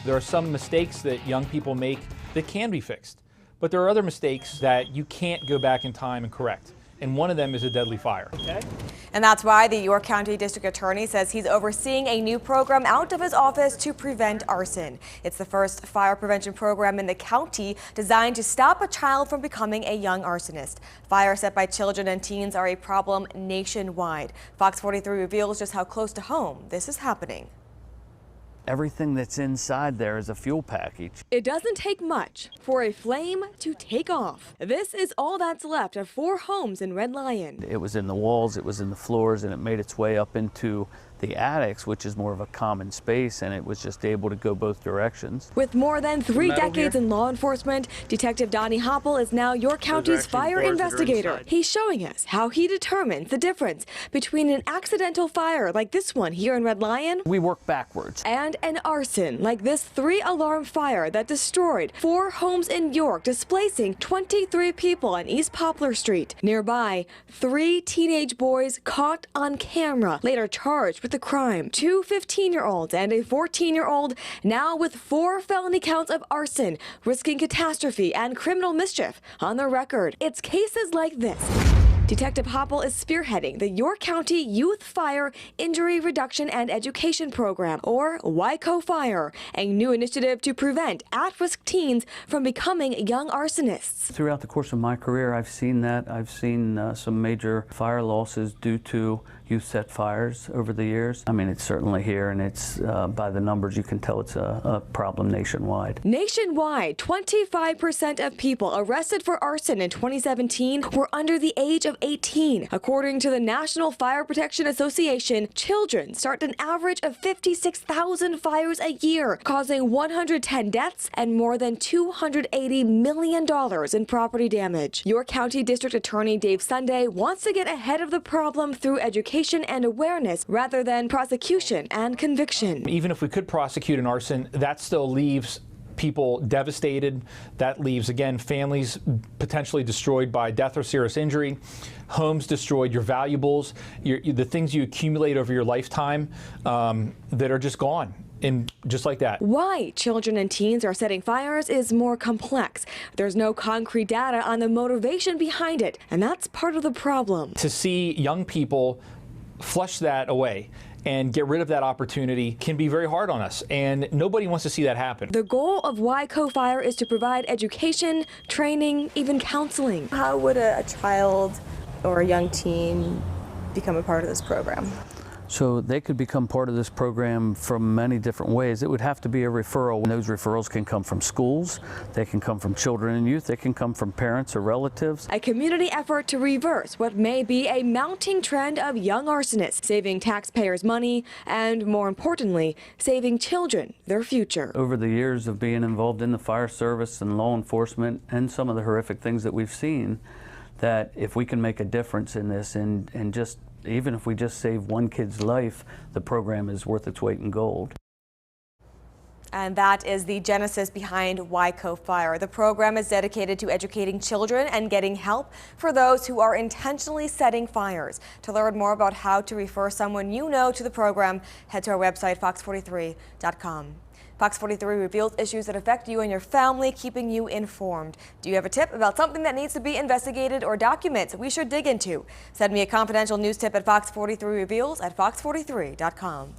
There are some mistakes that young people make that can be fixed, but there are other mistakes that you can't go back in time and correct. And one of them is a deadly fire. Okay. And that's why the York County District Attorney says he's overseeing a new program out of his office to prevent arson. It's the first fire prevention program in the county designed to stop a child from becoming a young arsonist. Fires set by children and teens are a problem nationwide. Fox 43 reveals just how close to home this is happening. Everything that's inside there is a fuel package. It doesn't take much for a flame to take off. This is all that's left of 4 homes in Red Lion. It was in the walls, it was in the floors, and it made its way up into the attics, which is more of a common space, and it was just able to go both directions. With more than 3 decades in law enforcement, Detective Donnie Hopple is now York County's fire investigator. He's showing us how he determines the difference between an accidental fire like this one here in Red Lion. We work backwards. And an arson like this 3-alarm fire that destroyed 4 homes in York, displacing 23 people on East Poplar Street. Nearby, 3 teenage boys caught on camera, later charged with the crime. 2 15-year-olds and a 14-year-old, now with 4 felony counts of arson, risking catastrophe and criminal mischief on their record. It's cases like this Detective Hopple is spearheading the York County Youth Fire Injury Reduction and Education Program, or YCO Fire, a new initiative to prevent at-risk teens from becoming young arsonists. Throughout the course of my career, I've seen that. I've seen some major fire losses due to youth set fires over the years. I mean, it's certainly here, and it's by the numbers you can tell it's a problem nationwide. Nationwide, 25% of people arrested for arson in 2017 were under the age of 18. According to the National Fire Protection Association, children start an average of 56,000 fires a year, causing 110 deaths and more than $280 million in property damage. York County District Attorney Dave Sunday wants to get ahead of the problem through education and awareness rather than prosecution and conviction. Even if we could prosecute an arson, that still leaves people devastated. That leaves, again, families potentially destroyed by death or serious injury, homes destroyed, your valuables, the things you accumulate over your lifetime that are just gone. And just like that. Why children and teens are setting fires is more complex. There's no concrete data on the motivation behind it, and that's part of the problem. To see young people flush that away and get rid of that opportunity can be very hard on us, and nobody wants to see that happen. The goal of YCO Fire is to provide education, training, even counseling. How would a child or a young teen become a part of this program? So they could become part of this program from many different ways. It would have to be a referral. And those referrals can come from schools, they can come from children and youth, they can come from parents or relatives. A community effort to reverse what may be a mounting trend of young arsonists, saving taxpayers money and, more importantly, saving children their future. Over the years of being involved in the fire service and law enforcement and some of the horrific things that we've seen, that if we can make a difference in this and just even if we just save one kid's life, the program is worth its weight in gold. And that is the genesis behind YCO Fire. The program is dedicated to educating children and getting help for those who are intentionally setting fires. To learn more about how to refer someone you know to the program, head to our website, FOX43.com. Fox 43 reveals issues that affect you and your family, keeping you informed. Do you have a tip about something that needs to be investigated or documents we should dig into? Send me a confidential news tip at Fox 43 Reveals at FOX43.com.